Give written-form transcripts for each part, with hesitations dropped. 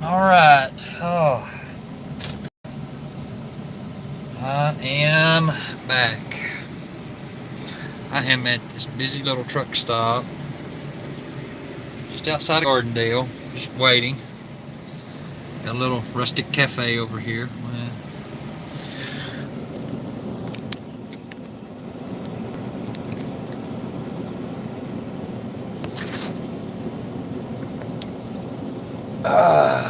All right. Oh, I am back. I am at this busy little truck stop just outside of Gardendale, just waiting. Got a little rustic cafe over here. Uh,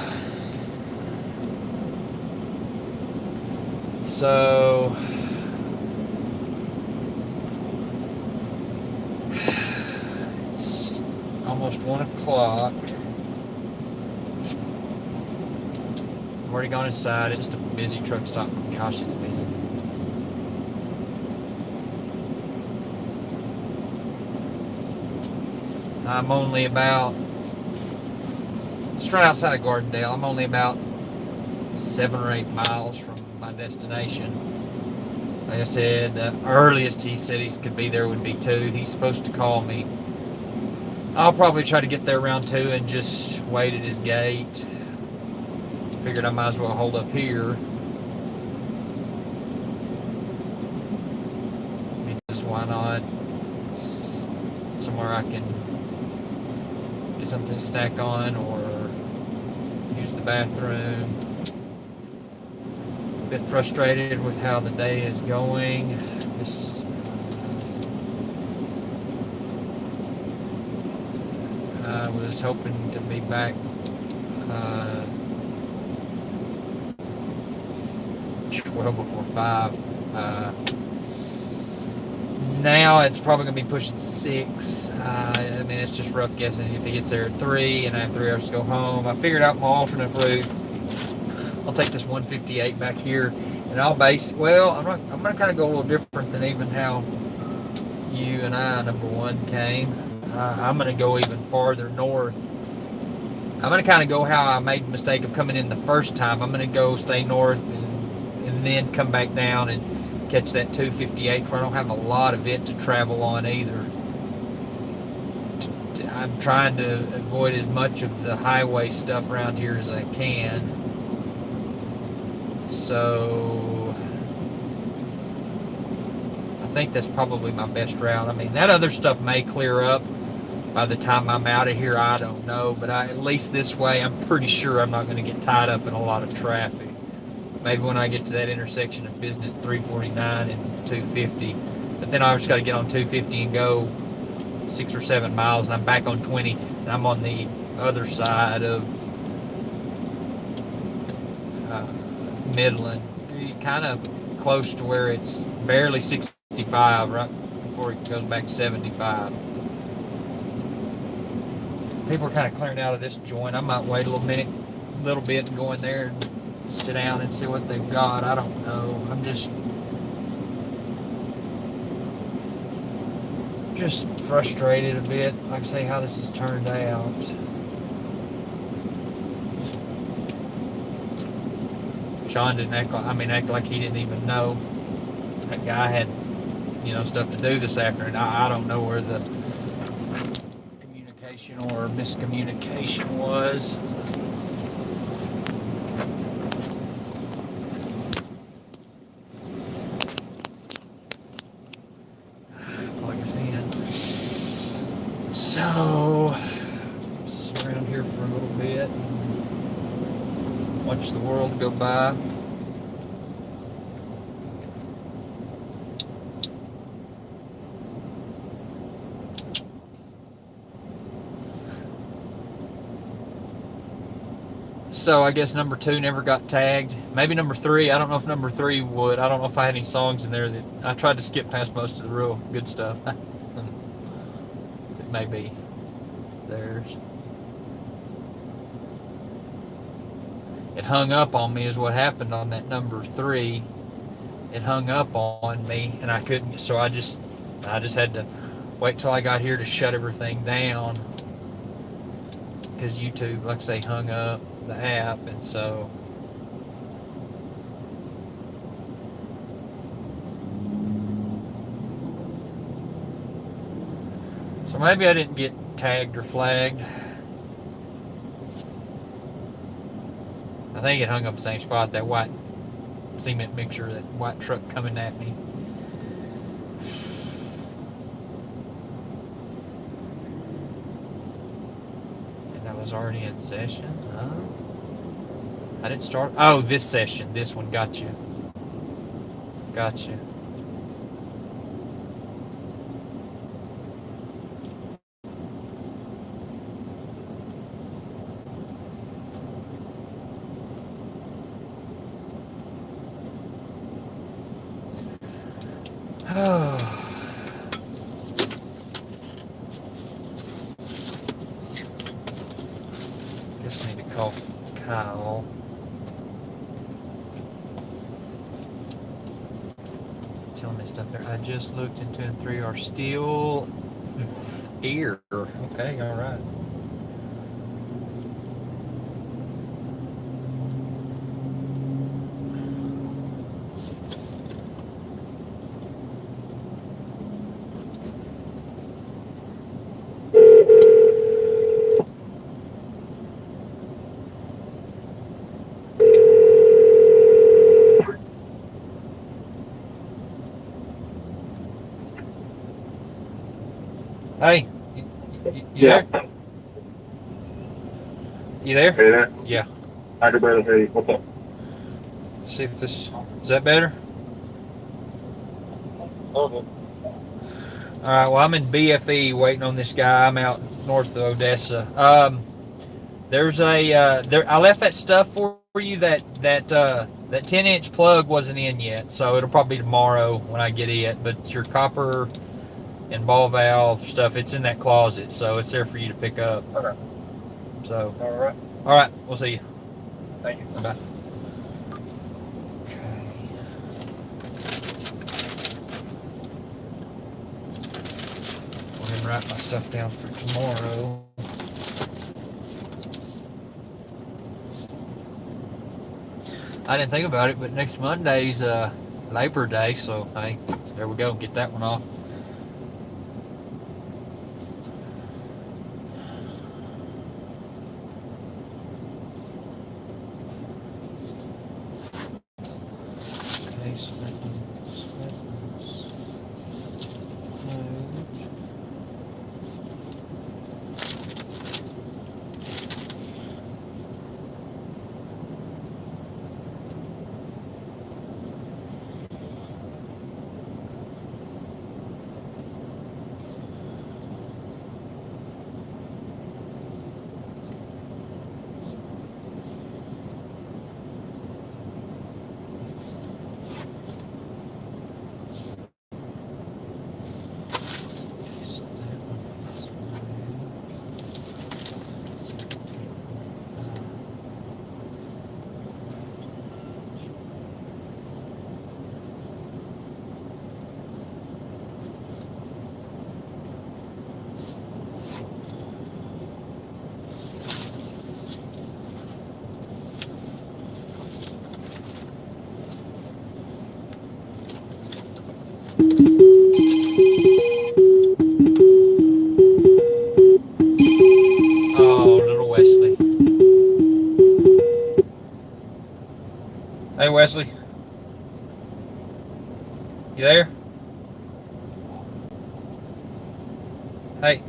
so it's almost 1 o'clock. I've already gone inside. It's just a busy truck stop. Gosh, it's busy. I'm only about just right outside of Gardendale. I'm only about 7 or 8 miles from my destination. Like I said, the earliest he said he could be there would be 2. He's supposed to call me. I'll probably try to get there around 2 and just wait at his gate. Figured I might as well hold up here. Because why not? It's somewhere I can get something to snack on or use the bathroom. Bit frustrated with how the day is going. I was hoping to be back well before 5. Now it's probably going to be pushing 6. I mean, it's just rough guessing if he gets there at 3 and I have 3 hours to go home. I figured out my alternate route. I'll take this 158 back here, and I'm going to kind of go a little different than even how you and I, number one, came. I'm going to go even farther north. I'm going to kind of go how I made the mistake of coming in the first time. I'm going to go stay north and then come back down and catch that 258 where I don't have a lot of it to travel on either. I'm trying to avoid as much of the highway stuff around here as I can. So I think that's probably my best route. I mean, that other stuff may clear up by the time I'm out of here. I don't know, but at least this way I'm pretty sure I'm not going to get tied up in a lot of traffic. Maybe when I get to that intersection of Business 349 and 250, but then I just got to get on 250 and go 6 or 7 miles, and I'm back on 20, and I'm on the other side of Midland, kind of close to where it's barely 65, right before it goes back 75. People are kind of clearing out of this joint. I might wait a little bit and go in there and sit down and see what they've got. I don't know. I'm just frustrated a bit, like I say, how this has turned out. Sean didn't act like he didn't even know that guy had, stuff to do this afternoon. I don't know where the communication or miscommunication was. Plug us in. So, sit around here for a little bit and watch the world go by. So I guess number 2 never got tagged. Maybe number 3. I don't know if number 3 would. I don't know if I had any songs in there that I tried to skip past most of the real good stuff. It may be theirs. It hung up on me is what happened on that number 3. It hung up on me and I couldn't. So I just had to wait till I got here to shut everything down because YouTube, like I say, hung up the app, and so maybe I didn't get tagged or flagged. I think it hung up the same spot, that white cement mixer, that white truck coming at me. And I was already in session. I didn't start. Oh, this session. This one. Got you. Got you. Just need to call Kyle. Tell me stuff there. I just looked and 2 and 3 are still here. Okay, all right. Hey, you Yeah. there? You there? Hey there. Yeah. I can barely hear you. What's up? See if this is that better. Okay. All right. Well, I'm in BFE waiting on this guy. I'm out north of Odessa. There's a there. I left that stuff for you. That 10-inch plug wasn't in yet, so it'll probably be tomorrow when I get it. But your copper and ball valve stuff, it's in that closet, so it's there for you to pick up. Okay. So. All right. We'll see you. Thank you. Bye. Okay. Go ahead and write my stuff down for tomorrow. I didn't think about it, but next Monday's Labor Day, so hey, there we go. Get that one off. Okay, so that one's moved. So that one's Oh, little Wesley. Hey, Wesley. You there? Hey.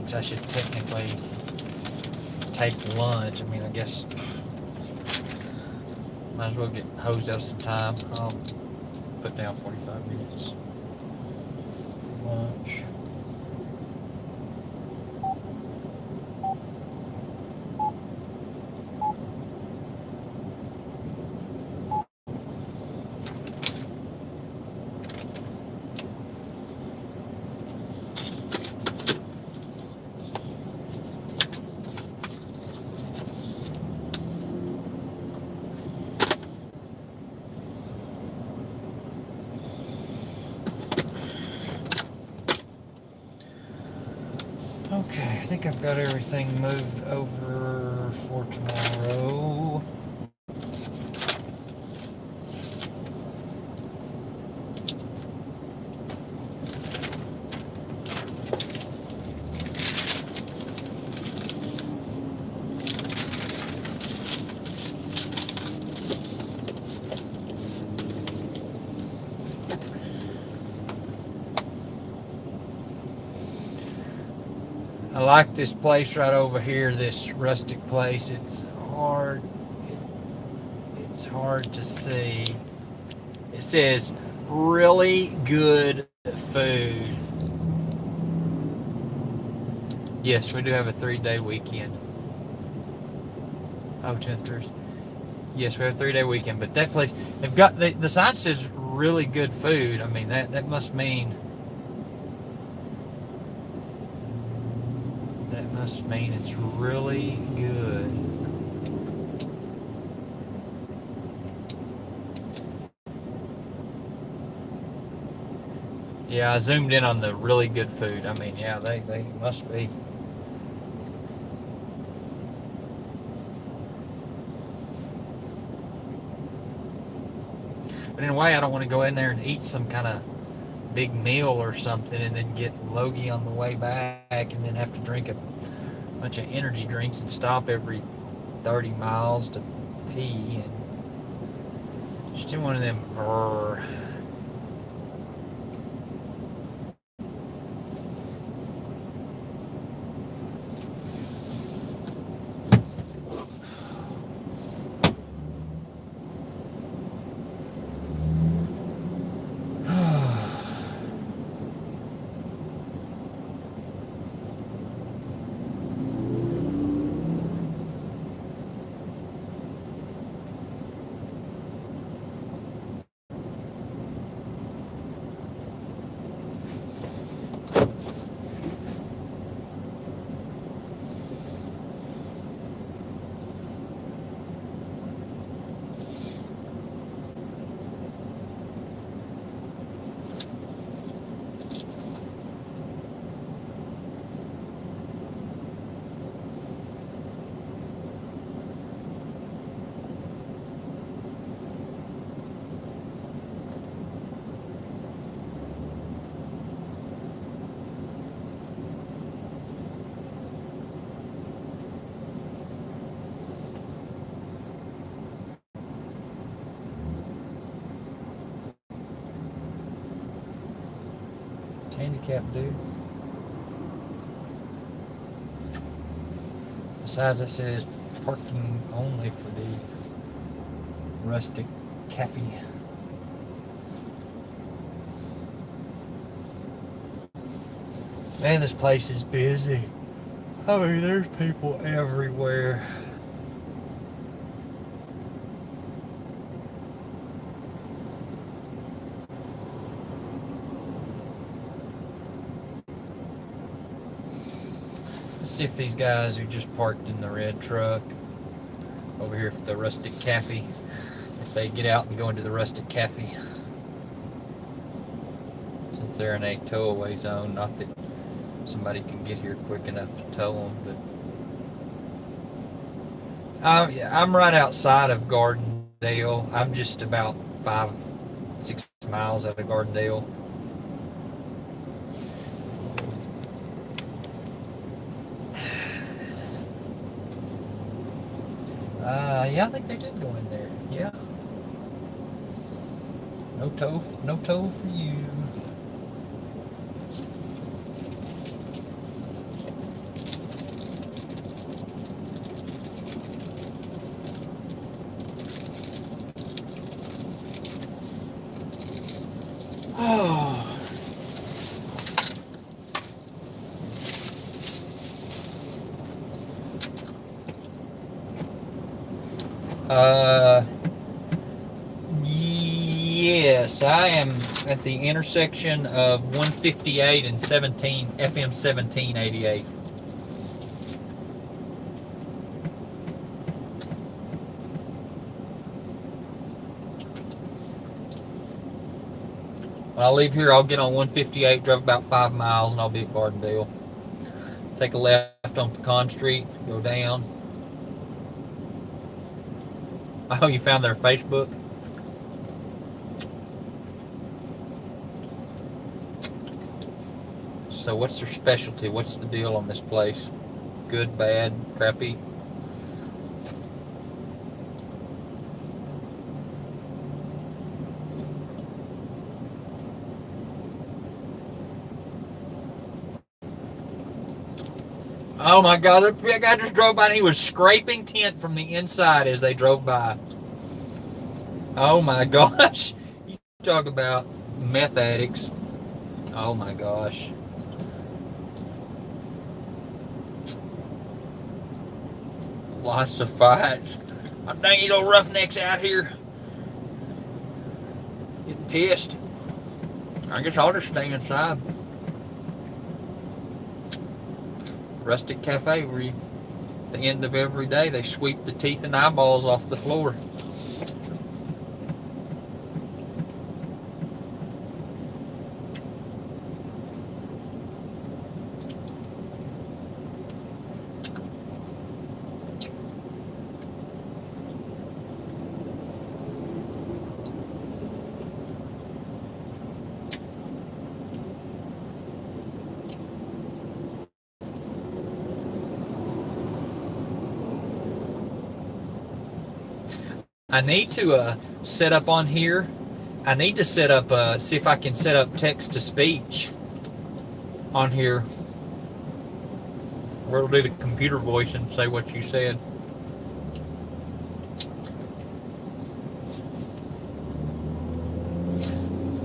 6, I should technically take lunch. I mean, I guess might as well get hosed out of some time. I'll put down 45 minutes for lunch. Okay, I think I've got everything moved over for tomorrow. I like this place right over here, this rustic place. It's hard to see. It says really good food. Yes, we do have a 3-day weekend. Oh, 10th Thursday. Yes, we have a 3-day weekend, but that place, they've got, the sign says really good food. I mean, that must mean it's really good. Yeah, I zoomed in on the really good food. I mean, yeah, they must be. But in a way, I don't want to go in there and eat some kind of big meal or something and then get logy on the way back and then have to drink a bunch of energy drinks and stop every 30 miles to pee. And just one of them. Handicapped dude. Besides, it says parking only for the rustic cafe. Man, this place is busy. I mean, there's people everywhere. Let's see if these guys who just parked in the red truck over here at the rustic cafe, if they get out and go into the rustic cafe. Since they're in a tow-away zone, not that somebody can get here quick enough to tow them, but yeah, I'm right outside of Gardendale. I'm just about 5-6 miles out of Gardendale. Yeah, I think they did go in there. Yeah. No tow for you. Oh. Yes, I am at the intersection of 158 and 17, FM 1788. When I leave here, I'll get on 158, drive about 5 miles, and I'll be at Gardendale. Take a left on Pecan Street, go down. Oh, you found their Facebook? So what's their specialty? What's the deal on this place? Good, bad, crappy? Oh my God, that guy just drove by and he was scraping tint from the inside as they drove by. Oh my gosh. You talk about meth addicts. Oh my gosh. Lots of fights. Dang you old roughnecks out here. Getting pissed. I guess I'll just stay inside. Rustic Cafe where you, at the end of every day they sweep the teeth and eyeballs off the floor. I need to set up on here. I need to set up, see if I can set up text to speech on here, where it'll do the computer voice and say what you said.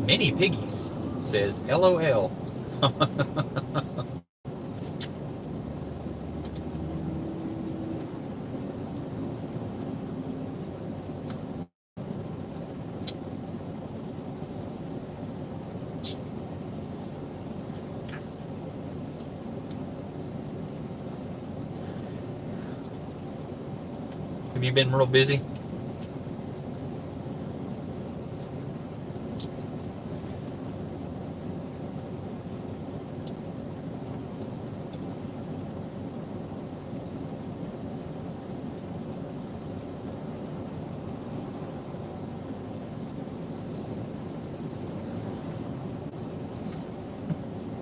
Mini Piggies says LOL. Have you been real busy?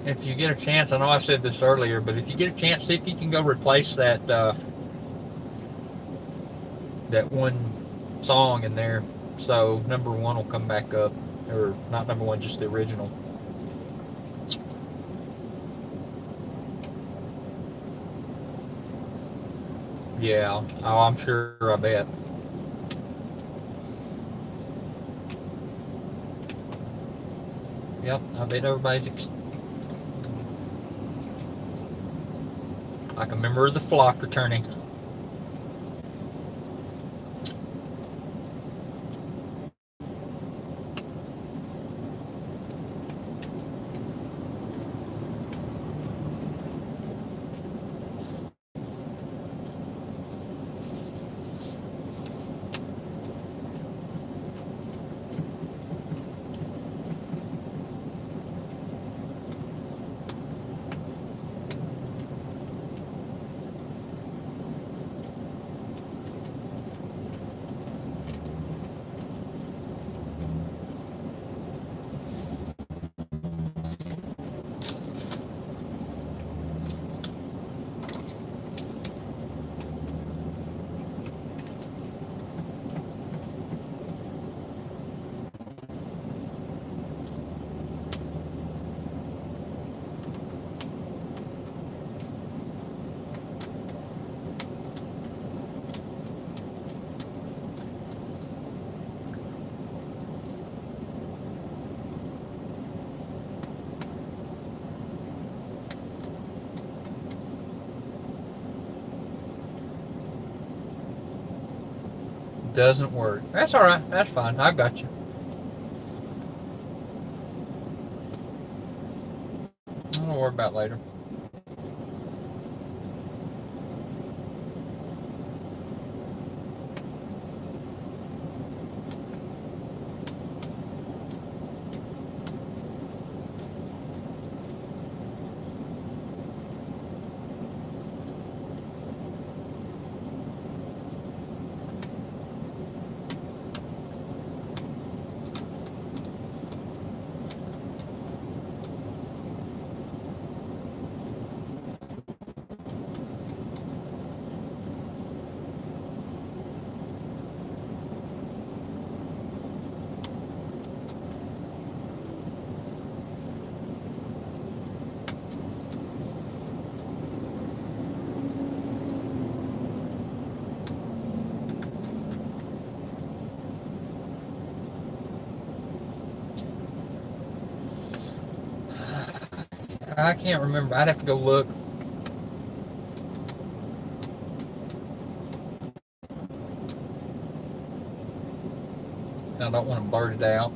If you get a chance, I know I said this earlier, but if you get a chance, see if you can go replace that that one song in there, so number one will come back up, or not number one, just the original. Yeah, oh, I'm sure, I bet. Yep, I bet everybody's like a member of the flock returning. Doesn't work. That's all right. That's fine. I got you. I'll worry about it later. I can't remember. I'd have to go look. I don't want to blurt it out.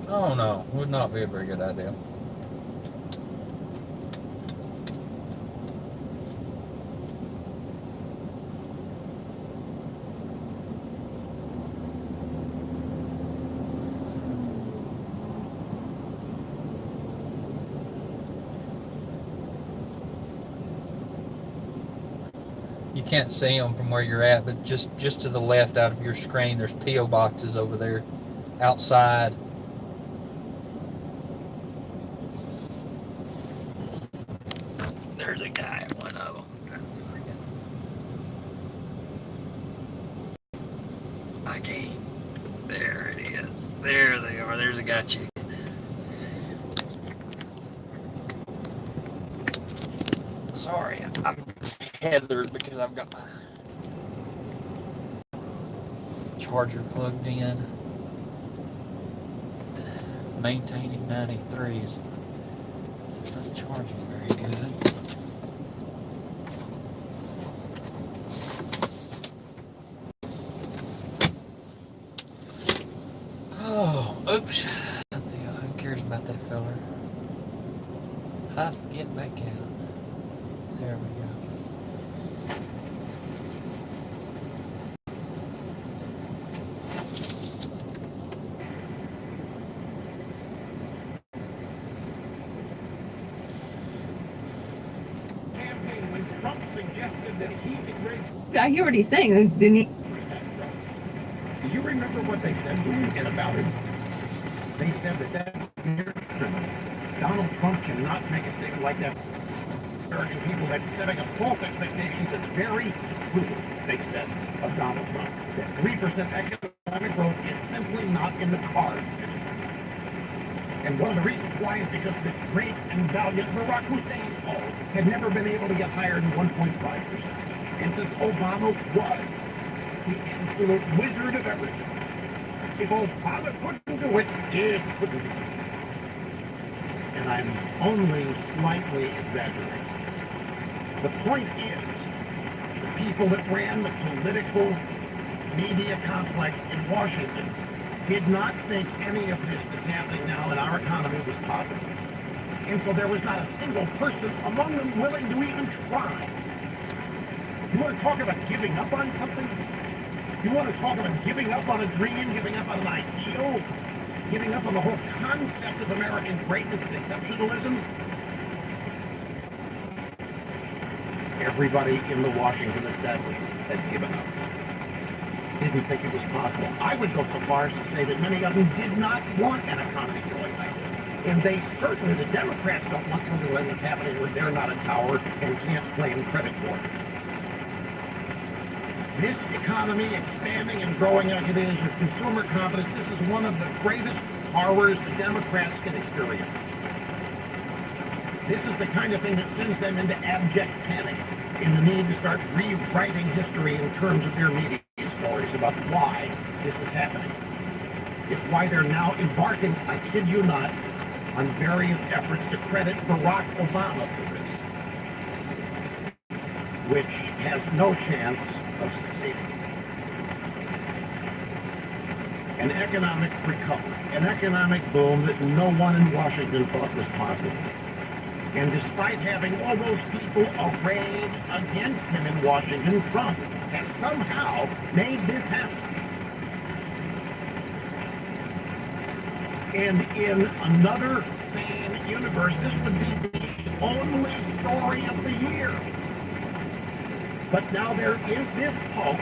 Oh no, would not be a very good idea. You can't see them from where you're at, but just to the left out of your screen, there's P.O. boxes over there outside. There's a guy at one of them. I can't. There it is. There they are. There's a guy chicken. Sorry, I'm tethered because I've got my charger plugged in. Maintaining 93 is not charging very good. Oh, oops. Who cares about that fella? Get back out. There we go. I hear what he's saying. Didn't he? Do you remember what they said to him about it? They said that Donald Trump cannot make a statement like that. American people that setting up false expectations is very cruel, they said, of Donald Trump. That 3% economic growth is simply not in the cards. And one of the reasons why is because this great and valiant Barack Hussein had never been able to get higher than 1.5%. And since Obama was the absolute wizard of everything, if Obama couldn't do it, it couldn't be done. And I'm only slightly exaggerating. The point is, the people that ran the political media complex in Washington did not think any of this that's happening now in our economy was possible. And so there was not a single person among them willing to even try. You want to talk about giving up on something? You want to talk about giving up on a dream, giving up on an ideal, giving up on the whole concept of American greatness and exceptionalism? Everybody in the Washington establishment has given up. Didn't think it was possible. I would go so far as to say that many of them did not want an economy going like this. And they certainly, the Democrats, don't want something like what's happening where they're not a tower and can't claim credit for it. This economy expanding and growing like it is with consumer confidence, this is one of the greatest horrors the Democrats can experience. This is the kind of thing that sends them into abject panic in the need to start rewriting history in terms of their media stories. answers about why this is happening. It's why they're now embarking, I kid you not, on various efforts to credit Barack Obama for this, which has no chance of succeeding. An economic recovery, an economic boom that no one in Washington thought was possible. And despite having all those people arrayed against him in Washington, Trump has somehow made this happen. And in another sane universe, this would be the only story of the year. But now there is this hoax,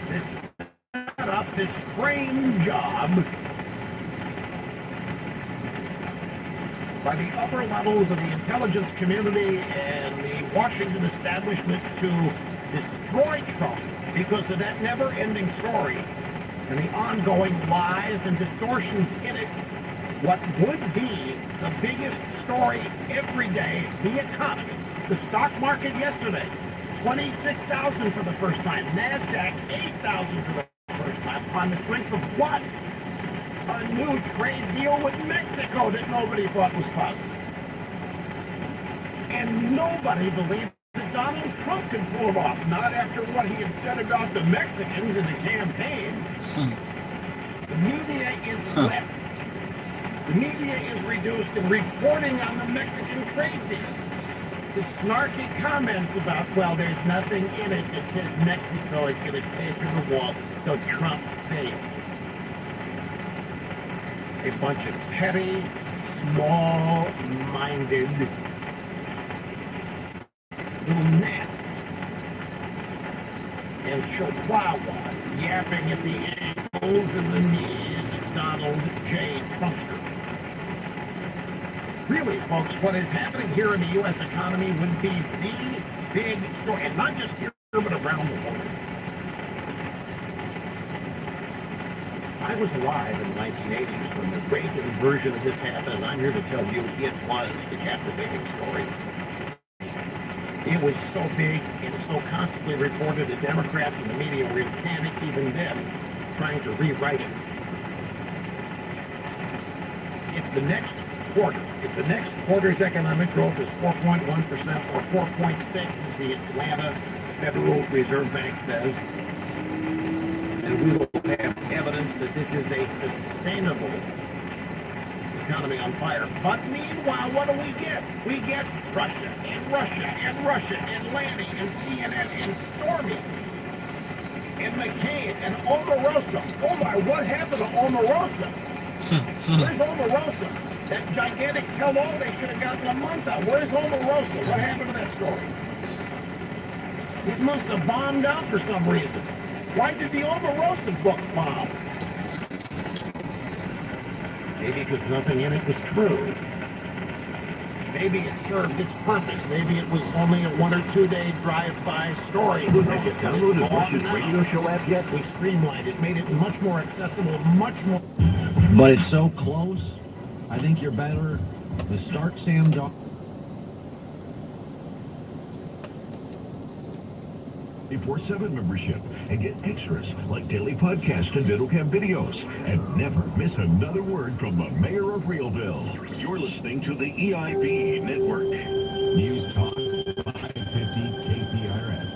this setup, this frame job by the upper levels of the intelligence community and the Washington establishment to destroy Trump because of that never-ending story and the ongoing lies and distortions in it. What would be the biggest story every day, the economy. The stock market yesterday, 26,000 for the first time. NASDAQ, 8,000 for the first time. On the strength of what? A new trade deal with Mexico that nobody thought was possible. And nobody believed that Donald Trump could pull it off, not after what he had said about the Mexicans in the campaign. The media is swept. The media is reduced to reporting on the Mexican trade deal. The snarky comments about, well, there's nothing in it that says Mexico is going to pay for the wall, so Trump failed. A bunch of petty, small-minded little gnats and chihuahuas yapping at the ankles and the knees of Donald J. Trumpster. Really, folks, what is happening here in the U.S. economy would be the big story, and not just here, but around the world. I was alive in the 1980s when the Reagan version of this happened, and I'm here to tell you it was a captivating story. It was so big, it was so constantly reported that Democrats and the media were in panic even then, trying to rewrite it. If the next quarter's economic growth is 4.1% or 4.6%, as the Atlanta Federal Reserve Bank says, and we will have evidence that this is a sustainable economy on fire. But meanwhile, what do we get? We get Russia and Russia and Russia and Lanny and CNN and Stormy and McCain and Omarosa. Oh my, what happened to Omarosa? Where's Omarosa? That gigantic tell-all they should have gotten a month out. Where's Omarosa? What happened to that story? It must have bombed out for some reason. Why did the Omarosa book bomb? Maybe because nothing in it was true. Maybe it served its purpose. Maybe it was only a 1 or 2 day drive-by story. Have you downloaded Bush's radio show app yet? We streamlined it, made it much more accessible, much more... But it's so close. I think you're better to start Sam Dog. 24/7 membership and get extras like daily podcasts and ViddoCam videos and never miss another word from the mayor of Realville. You're listening to the EIB Network. News Talk 550 KPRS.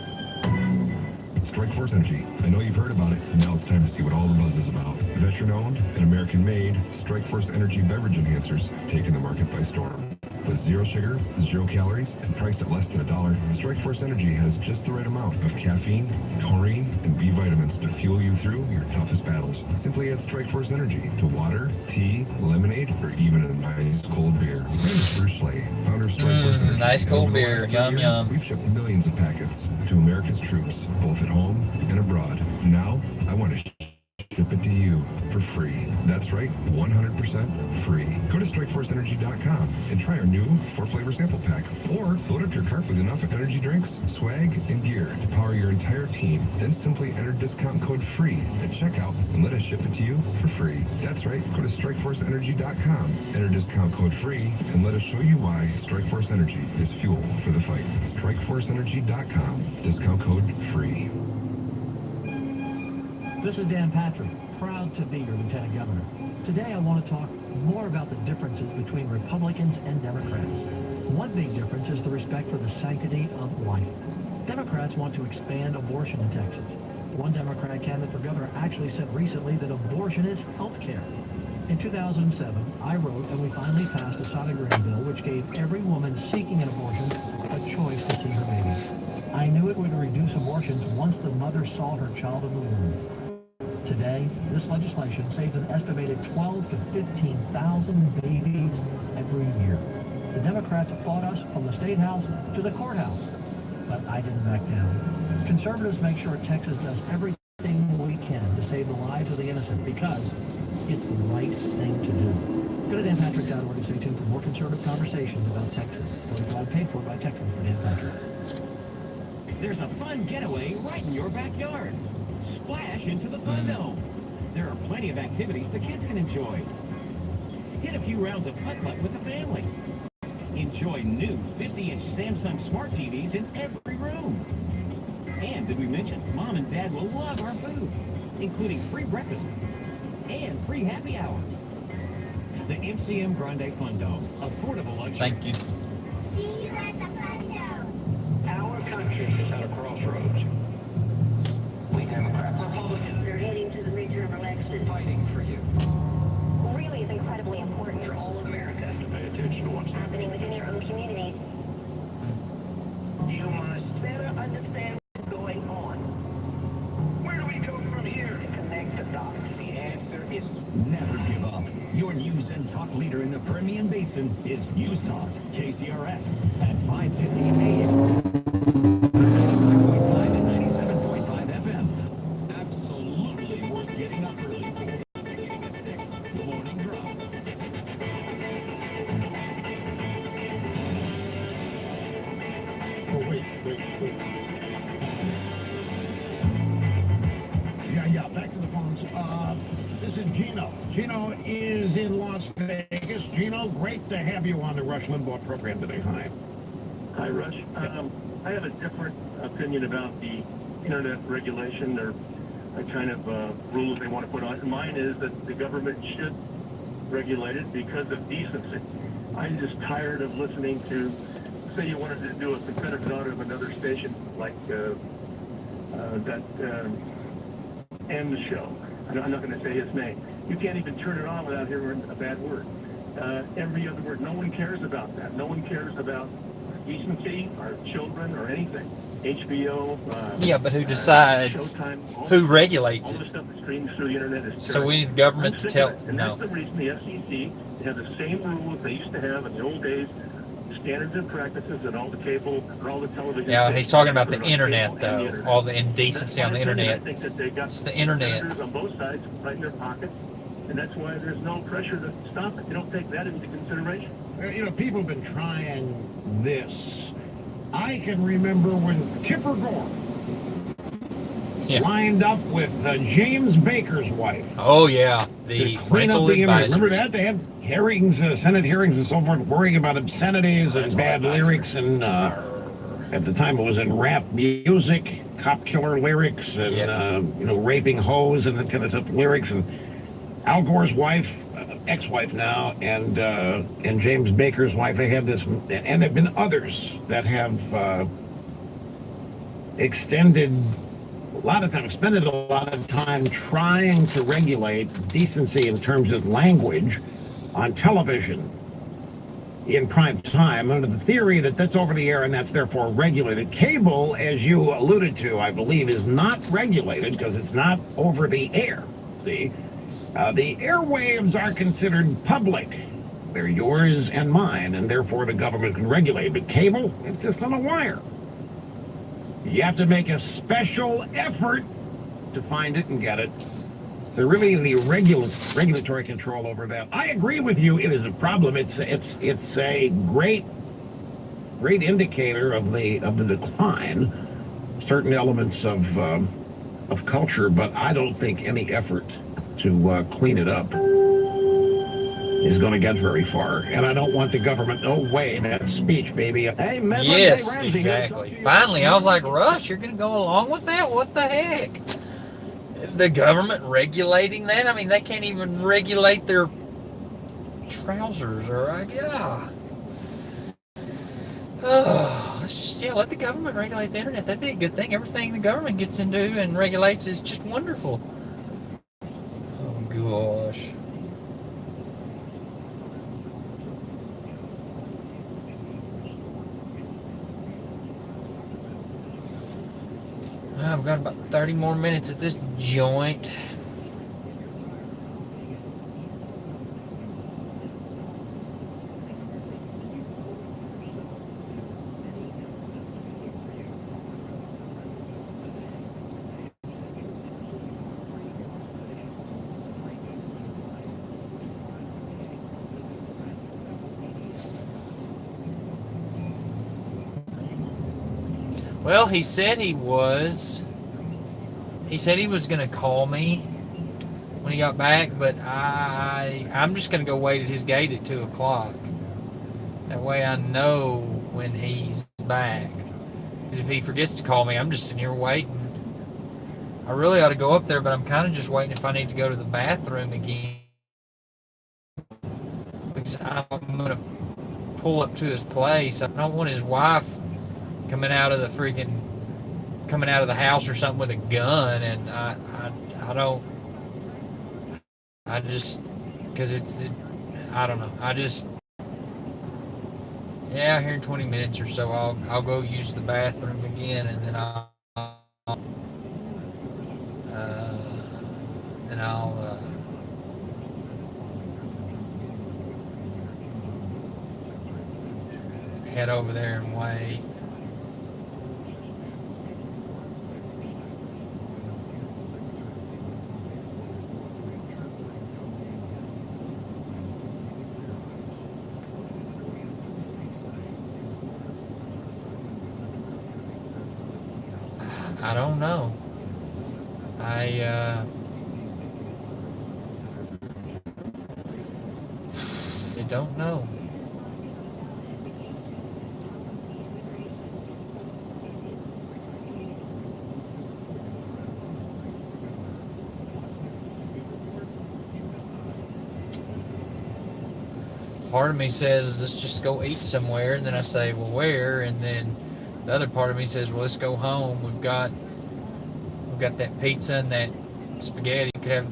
Strikeforce Energy. I know you've heard about it, and now it's time to see what all the buzz is about. Veteran-owned and American-made Strikeforce Energy beverage enhancers taking the market by storm. With zero sugar, 0 calories, and priced at less than $1, Strikeforce Energy has just the right amount of caffeine, taurine, and B vitamins to fuel you through your toughest battles. Simply add Strikeforce Energy to water, tea, lemonade, or even a nice cold beer. My name is Bruce Slay, founder of Strikeforce Energy. Nice cold beer. Yum, yum. We've shipped millions of packets to America's troops, both at home and abroad. Now, I want to ship it to you for free. That's right, 100% free. Go to StrikeForceEnergy.com and try our new 4-flavor sample pack. Or load up your cart with enough energy drinks, swag, and gear to power your entire team. Then simply enter discount code FREE at checkout and let us ship it to you for free. That's right. Go to StrikeForceEnergy.com, enter discount code FREE, and let us show you why Strikeforce Energy is fuel for the fight. StrikeForceEnergy.com, discount code FREE. This is Dan Patrick, proud to be your Lieutenant Governor. Today I want to talk more about the differences between Republicans and Democrats. One big difference is the respect for the sanctity of life. Democrats want to expand abortion in Texas. One Democratic candidate for governor actually said recently that abortion is health care. In 2007, I wrote and we finally passed a sonogram bill which gave every woman seeking an abortion a choice to see her baby. I knew it would reduce abortions once the mother saw her child in the womb. Today, this legislation saves an estimated 12 to 15,000 babies every year. The Democrats fought us from the State House to the courthouse, but I didn't back down. Conservatives make sure Texas does everything we can to save the lives of the innocent because it's the right thing to do. Go to danpatrick.org and stay tuned for more conservative conversations about Texas. Politically paid for by Texans for Dan Patrick. There's a fun getaway right in your backyard. Splash into the fun dome. There are plenty of activities the kids can enjoy. Hit a few rounds of putt-putt with the family. Enjoy new 50-inch Samsung Smart TVs in every room. And did we mention Mom and Dad will love our food, including free breakfast and free happy hour. The MCM Grande Fun Dome. Affordable luxury. Thank you. See you at the fun dome. Our country is at a crossroads. We Democrats, Republicans, They're heading to the midterm election. fighting for you. Really is incredibly important for all of America. To pay attention to what's Happening within your own community. You must better understand what's going on. Where do we go from here? Connect the dots. The answer is never give up. Your news and talk leader in the Permian Basin is News Talk, KCRS, at 550 AM. 95.5 and 97.5 FM. Absolutely worth getting up early for. The morning drop. Oh, wait. Yeah, back to the phones. This is Gino. Gino is in Las Vegas. Gino, great to have you on the Rush Limbaugh program today. Hi. Hi, Rush. I have a different opinion about the internet regulation or kind of rules they want to put on it. Mine is that the government should regulate it because of decency. I'm just tired of listening to, say you wanted to do a competitive out of another station like end the show. I'm not going to say his name. You can't even turn it on without hearing a bad word. Every other word. No one cares about that. No one cares about decency or children or anything. HBO. Yeah, but who decides? Showtime, Who regulates all it? the stuff that streams through the internet is So terrible. we need the government I'm to sick tell. of it. And No. that's the reason the FCC, they have the same rules they used to have in the old days, standards and practices and all the cable and all the television. Yeah, he's talking about the stations, internet, cable and though. the internet. All the indecency on the That's my opinion. internet. I think that they got It's the internet. senators on both sides right in their pockets, and that's why there's no pressure to stop it. You don't take that into consideration. You know, people have been trying this. I can remember when Tipper Gore Yeah. lined up with James Baker's wife. Oh yeah, to the clean up rental the internet. advisor. Remember that? They had hearings, Senate hearings and so forth, worrying about obscenities and Rental bad advisor. lyrics. And at the time it was in rap music, cop killer lyrics and, Yeah. raping hoes and that kind of stuff, lyrics. And Al Gore's wife, ex-wife now, and James Baker's wife, they had this, and there have been others that have extended a lot of time, spending a lot of time trying to regulate decency in terms of language on television in prime time under the theory that that's over the air and that's therefore regulated. Cable, as you alluded to, I believe, is not regulated because it's not over the air. See, the airwaves are considered public. They're yours and mine, and therefore the government can regulate. But cable, it's just on a wire. You have to make a special effort to find it and get it. there really any regulatory control over that? I agree with you. It is a problem. It's a great indicator of the decline, certain elements of culture, but I don't think any effort to clean it up is going to get very far. And I don't want the government. No way, that speech, baby. Hey, Midland, Yes, hey, Ramsey, exactly. Finally, I was like, Rush, you're going to go along with that? What the heck? The government regulating that? I mean, they can't even regulate their trousers, or yeah. Oh, let's just, let the government regulate the internet. That'd be a good thing. Everything the government gets into and regulates is just wonderful. Oh, gosh. I've got about 30 more minutes at this joint. Well, he said he was going to call me when he got back, but I'm just going to go wait at his gate at 2 o'clock. That way I know when he's back. Because if he forgets to call me, I'm just sitting here waiting. I really ought to go up there, but I'm kind of just waiting if I need to go to the bathroom again. Because I'm going to pull up to his place. I don't want his wife coming out of the house or something with a gun, and I don't, I just, because I don't know, here in 20 minutes or so, I'll go use the bathroom again, and then I'll head over there and wait. I don't know. I don't know. Part of me says, let's just go eat somewhere, and then I say, well, where? And then the other part of me says, well, let's go home. We've got that pizza and that spaghetti. You could have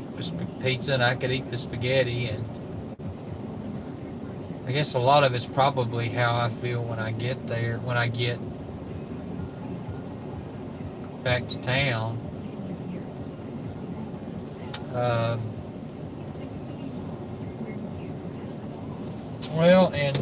pizza and I could eat the spaghetti. And I guess a lot of it's probably how I feel when I get there, when I get back to town. Well, and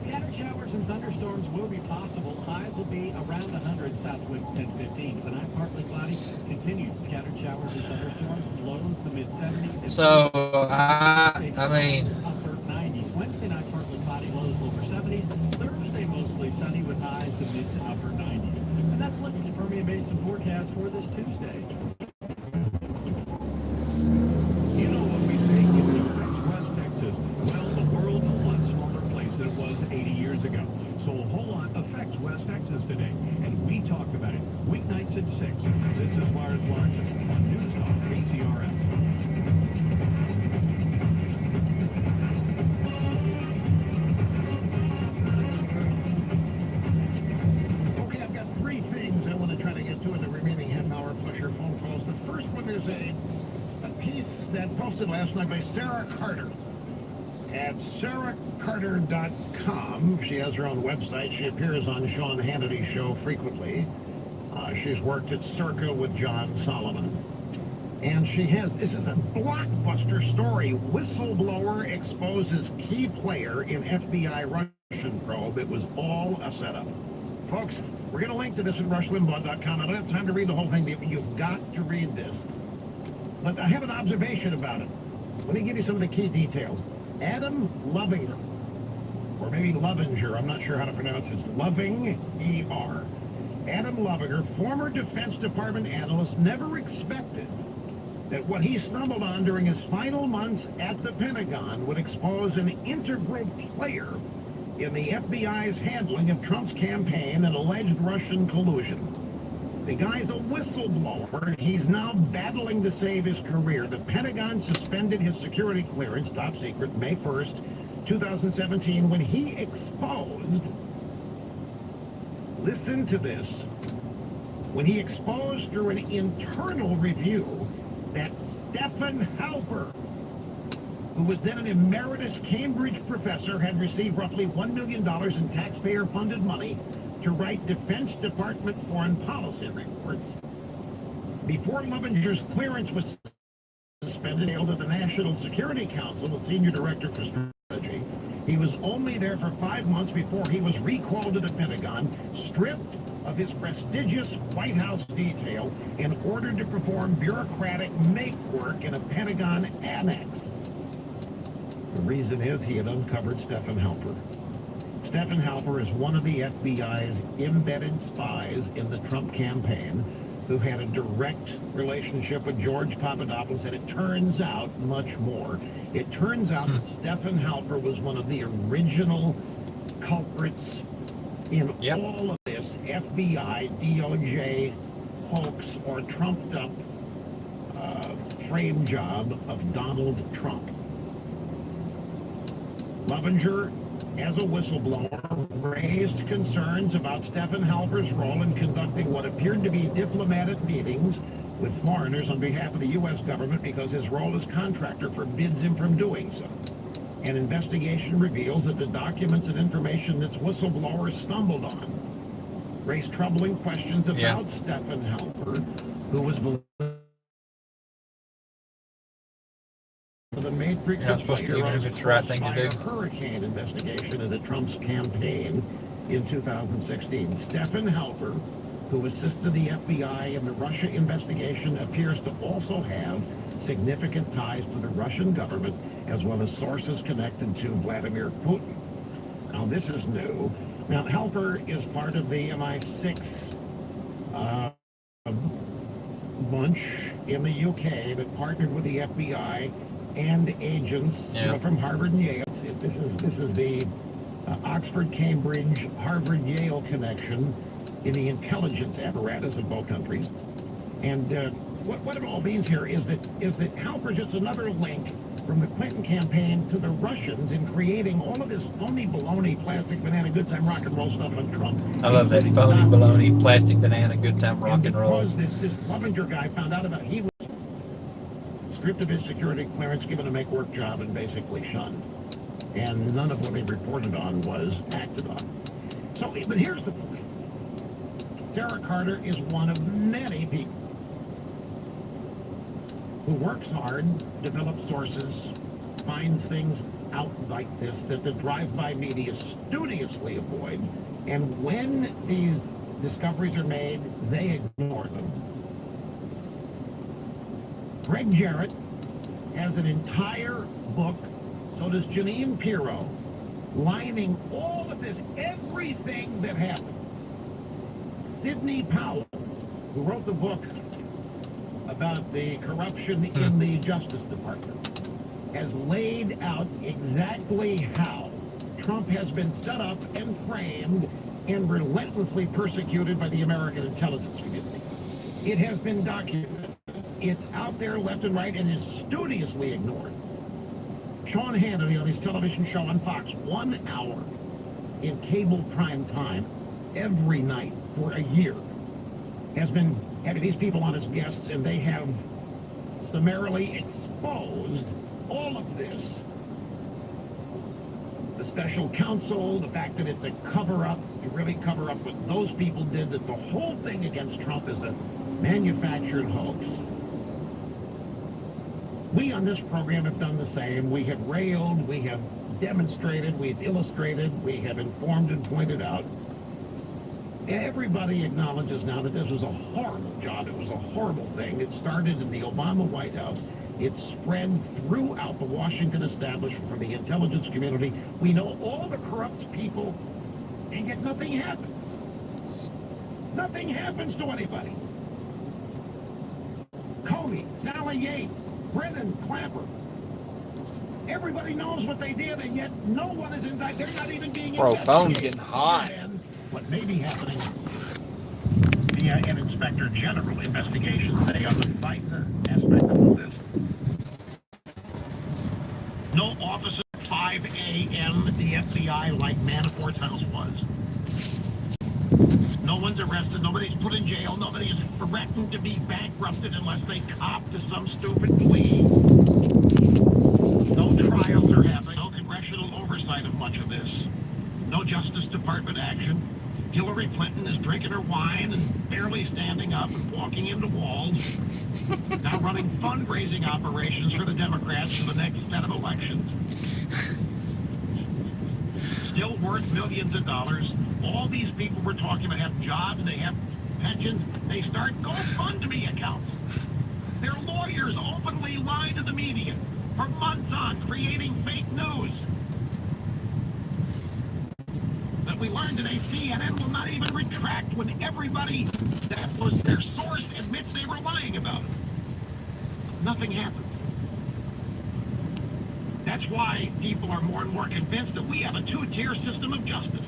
scattered showers and thunderstorms will be possible. Highs will be around 100 southwind 10-15. Tonight, partly cloudy. Continued scattered showers and thunderstorms. Lows the mid-70s. So I mean, Upper 90s. Wednesday night, partly cloudy. Lows lower 70s. Thursday, mostly sunny with highs to mid to upper 90s. And that's looking at the Permian Basin forecast for this Tuesday. You know what we say it affects West Texas. Well, the world's a lot smaller place than it was 80 years ago. So a whole lot affects West Texas today. And we talk about it weeknights at 6. This is Myers Larson on News Talk KCRS. Okay, I've got 3 things I want to try to get to in the remaining half hour plus your phone calls. The first one is a piece that posted last night by Sarah Carter at sarahcarter.com. She has her own website. She appears on Sean Hannity's show frequently. She's worked at Circa with John Solomon. And she has, this is a blockbuster story. Whistleblower exposes key player in FBI Russian probe. It was all a setup. Folks, we're going to link to this at rushlimbaugh.com. I don't have time to read the whole thing, but you've got to read this. But I have an observation about it. Let me give you some of the key details. Adam Lovinger, or maybe Lovinger, I'm not sure how to pronounce it. Loving, E-R. Adam Lovinger, former Defense Department analyst, never expected that what he stumbled on during his final months at the Pentagon would expose an integral player in the FBI's handling of Trump's campaign and alleged Russian collusion. The guy's a whistleblower. He's now battling to save his career. The Pentagon suspended his security clearance, top secret, May 1st, 2017, when he exposed, listen to this, when he exposed through an internal review that Stephen Halper, who was then an emeritus Cambridge professor, had received roughly $1 million in taxpayer-funded money to write Defense Department foreign policy reports. Before Lovinger's clearance was suspended, he held at the National Security Council, the senior director for strategy. He was only there for 5 months before he was recalled to the Pentagon, stripped of his prestigious White House detail, and ordered to perform bureaucratic make work in a Pentagon annex. The reason is he had uncovered Stephen Halper. Stephen Halper is one of the FBI's embedded spies in the Trump campaign who had a direct relationship with George Papadopoulos, and it turns out much more. It turns out that Stephen Halper was one of the original culprits in all of this FBI, DOJ hoax or trumped-up frame job of Donald Trump. Lovinger, as a whistleblower, raised concerns about Stephen Halper's role in conducting what appeared to be diplomatic meetings with foreigners on behalf of the U.S. government because his role as contractor forbids him from doing so. An investigation reveals that the documents and information this whistleblower stumbled on raised troubling questions about Stephen Halper, who was the matrix You're not supposed to, even if it's the right thing to do. Hurricane investigation into Trump's campaign in 2016. Stephen Halper, who assisted the FBI in the Russia investigation, appears to also have significant ties to the Russian government, as well as sources connected to Vladimir Putin. Now, this is new. Now, Halper is part of the MI6 bunch in the UK that partnered with the FBI and agents from Harvard and Yale. This is the Oxford, Cambridge, Harvard, Yale connection in the intelligence apparatus of both countries. And what it all means here is that Halper is just another link from the Clinton campaign to the Russians in creating all of this phony baloney, plastic banana, good time rock and roll stuff on Trump. I love that phony baloney, plastic banana, good time rock and roll. Because this Lovinger guy found out about it, he was stripped of his security clearance, given a make-work job, and basically shunned. And none of what they reported on was acted on. So, but here's the point. Sarah Carter is one of many people who works hard, develops sources, finds things out like this that the drive-by media studiously avoid, and when these discoveries are made, they ignore them. Greg Jarrett has an entire book, so does Janine Pirro, lining all of this, everything that happened. Sidney Powell, who wrote the book about the corruption in the Justice Department, has laid out exactly how Trump has been set up and framed and relentlessly persecuted by the American intelligence community. It has been documented. It's out there left and right and is studiously ignored. Sean Hannity on his television show on Fox, 1 hour in cable prime time every night for a year, has been having these people on as guests, and they have summarily exposed all of this. The special counsel, the fact that it's a cover-up, to really cover up what those people did, that the whole thing against Trump is a manufactured hoax. We on this program have done the same. We have railed, we have demonstrated, we've illustrated, we have informed and pointed out. Everybody acknowledges now that this was a horrible job. It was a horrible thing. It started in the Obama White House. It spread throughout the Washington establishment from the intelligence community. We know all the corrupt people, and yet nothing happens. Nothing happens to anybody. Comey, Sally Yates, Brennan, Clapper. Everybody knows what they did, and yet no one is indicted. They're not even being Bro, investigated. phone's getting hot. And what may be happening via an Inspector General investigation today on the FISA aspect of all this. No officer at 5 a.m. at the FBI like Manafort's house was. No one's arrested. Nobody's put in jail. Nobody is threatened to be bankrupted unless they cop to some stupid plea. No trials are happening. No congressional oversight of much of this. No Justice Department action. Hillary Clinton is drinking her wine and barely standing up and walking into walls. Now running fundraising operations for the Democrats for the next set of elections. Still worth millions of dollars. All these people we're talking about have jobs, they have pensions. They start GoFundMe accounts. Their lawyers openly lie to the media for months on, creating fake news. But we learned today CNN will not even retract when everybody that was their source admits they were lying about it. Nothing happens. That's why people are more and more convinced that we have a two-tier system of justice.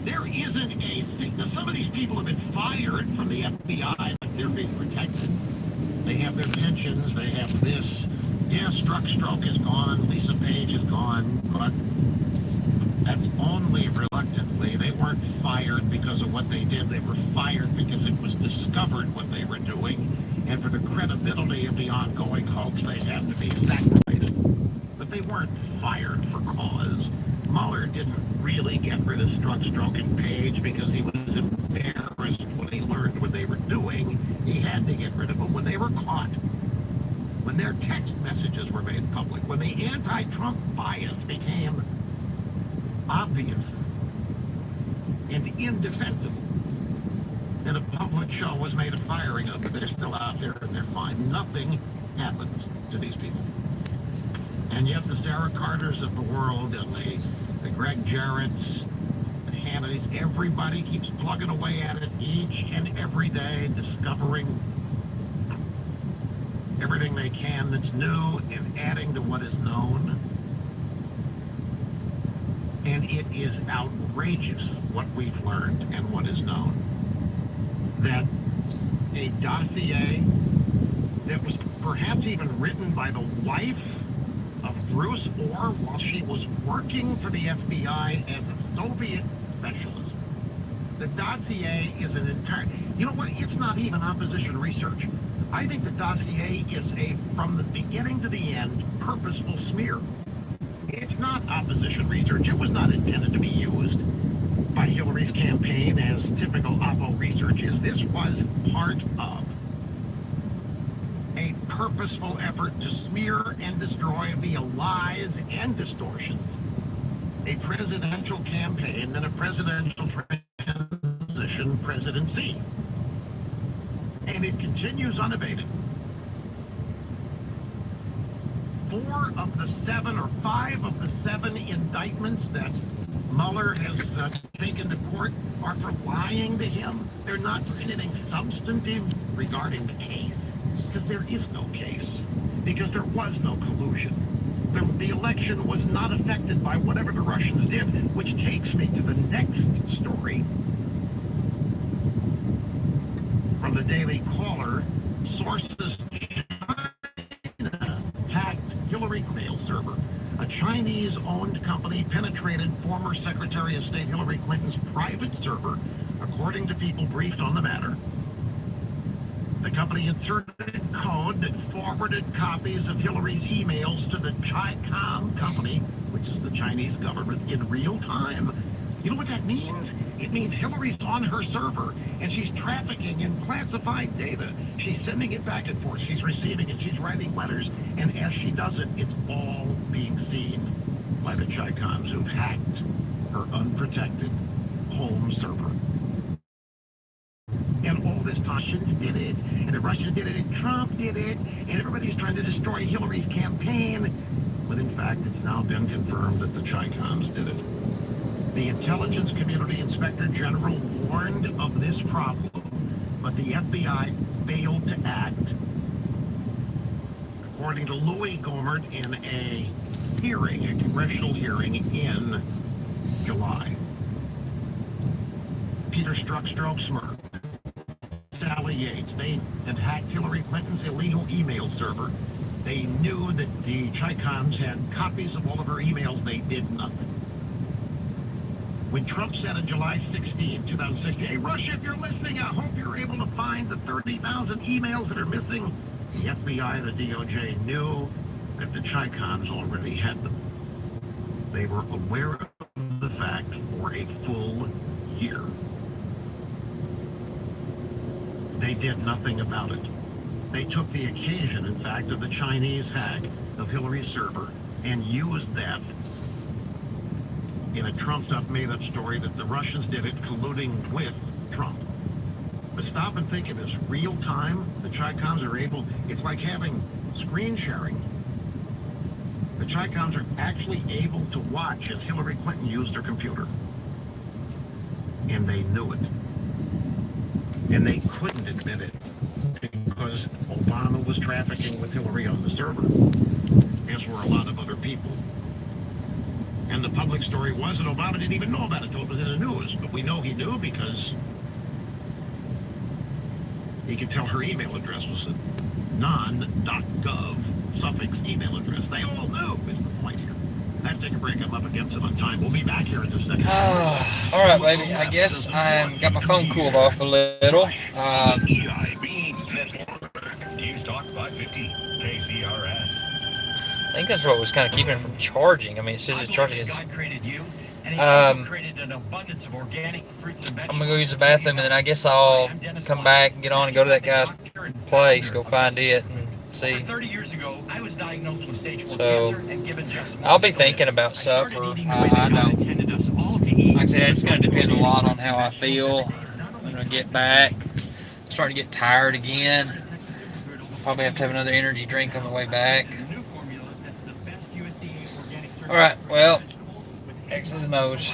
There isn't a thing. Now, some of these people have been fired from the FBI, but they're being protected. They have their pensions, they have this. Yeah, Strzok is gone, Lisa Page is gone, but that's only reluctantly. They weren't fired because of what they did. They were fired because it was discovered what they were doing. And for the credibility of the ongoing hoax, they had to be sacrificed. But they weren't fired for cause. Mueller didn't really get rid of Strzok and Page because he was embarrassed when he learned what they were doing. He had to get rid of them when they were caught. When their text messages were made public. When the anti-Trump bias became obvious and indefensible. And a public show was made of firing of, but they're still out there and they're fine. Nothing happens to these people. And yet the Sarah Carters of the world and the Greg Jarretts and Hannity's, everybody keeps plugging away at it each and every day, discovering everything they can that's new and adding to what is known. And it is outrageous what we've learned and what is known. That a dossier that was perhaps even written by the wife of Bruce Orr while she was working for the FBI as a Soviet specialist. The dossier is an entire... You know what? It's not even opposition research. I think the dossier is a, from the beginning to the end, purposeful smear. It's not opposition research. It was not intended to be used by Hillary's campaign as typical oppo research is. This was part of a purposeful effort to smear and destroy via lies and distortions a presidential campaign and a presidential transition presidency. And it continues unabated. 4 of the 7 or 5 of the 7 indictments that Mueller has taken to court are for lying to him. They're not for anything substantive regarding the case, because there is no case, because there was no collusion. The election was not affected by whatever the Russians did, which takes me to the next story. From the Daily Caller, sources China hacked Hillary mail server. A Chinese-owned company penetrated former Secretary of State Hillary Clinton's private server, according to people briefed on the matter. The company inserted code that forwarded copies of Hillary's emails to the Chi-Com company, which is the Chinese government, in real time. You know what that means? It means Hillary's on her server, and she's trafficking in classified data. She's sending it back and forth. She's receiving it. She's writing letters. And as she does it, it's all being seen by the Chi-Coms who've hacked her unprotected home server. And all this Russians did it, and the Russians did it, and Trump did it, and everybody's trying to destroy Hillary's campaign. But in fact, it's now been confirmed that the Chicons did it. The Intelligence Community Inspector General warned of this problem, but the FBI failed to act. According to Louis Gohmert in a hearing, a congressional hearing in July. Peter Strzok smirked. Sally Yates, they had hacked Hillary Clinton's illegal email server. They knew that the Chicons had copies of all of her emails. They did nothing. When Trump said on July 16, 2016, "Hey, Russia, if you're listening, I hope you're able to find the 30,000 emails that are missing," the FBI and the DOJ knew that the Chicons already had them. They were aware of the fact for a full year. They did nothing about it. They took the occasion, in fact, of the Chinese hack of Hillary's server and used that in a trumped-up, made-up story that the Russians did it colluding with Trump. But stop and think of this. Real time, the Chicons are able, it's like having screen sharing. The Chicons are actually able to watch as Hillary Clinton used her computer. And they knew it. And they couldn't admit it because Obama was trafficking with Hillary on the server, as were a lot of other people. And the public story was that Obama didn't even know about it until it was in the news. But we know he knew because he could tell her email address was a non.gov suffix email address. They all knew is the point here. Let's take a break. I'm up against it on time. We'll be back here in just a second. All right, baby. I guess I got my phone cooled off a little. EIB Network. News Talk 550 KCRS. I think that's what was kind of keeping it from charging. I mean, it says it's charging. God created you, and He Um, created an abundance of organic fruits and vegetables. I'm gonna go use the bathroom, and then I guess I'll come back and get on and go to that guy's place, go find it, and see. Over 30 years ago, I was diagnosed with stage 4 So, cancer and given just I'll be thinking about supper. I don't. Like I said, it's gonna depend a lot on how I feel when I get back. I'm starting to get tired again. Probably have to have another energy drink on the way back. All right. Well, X's and O's.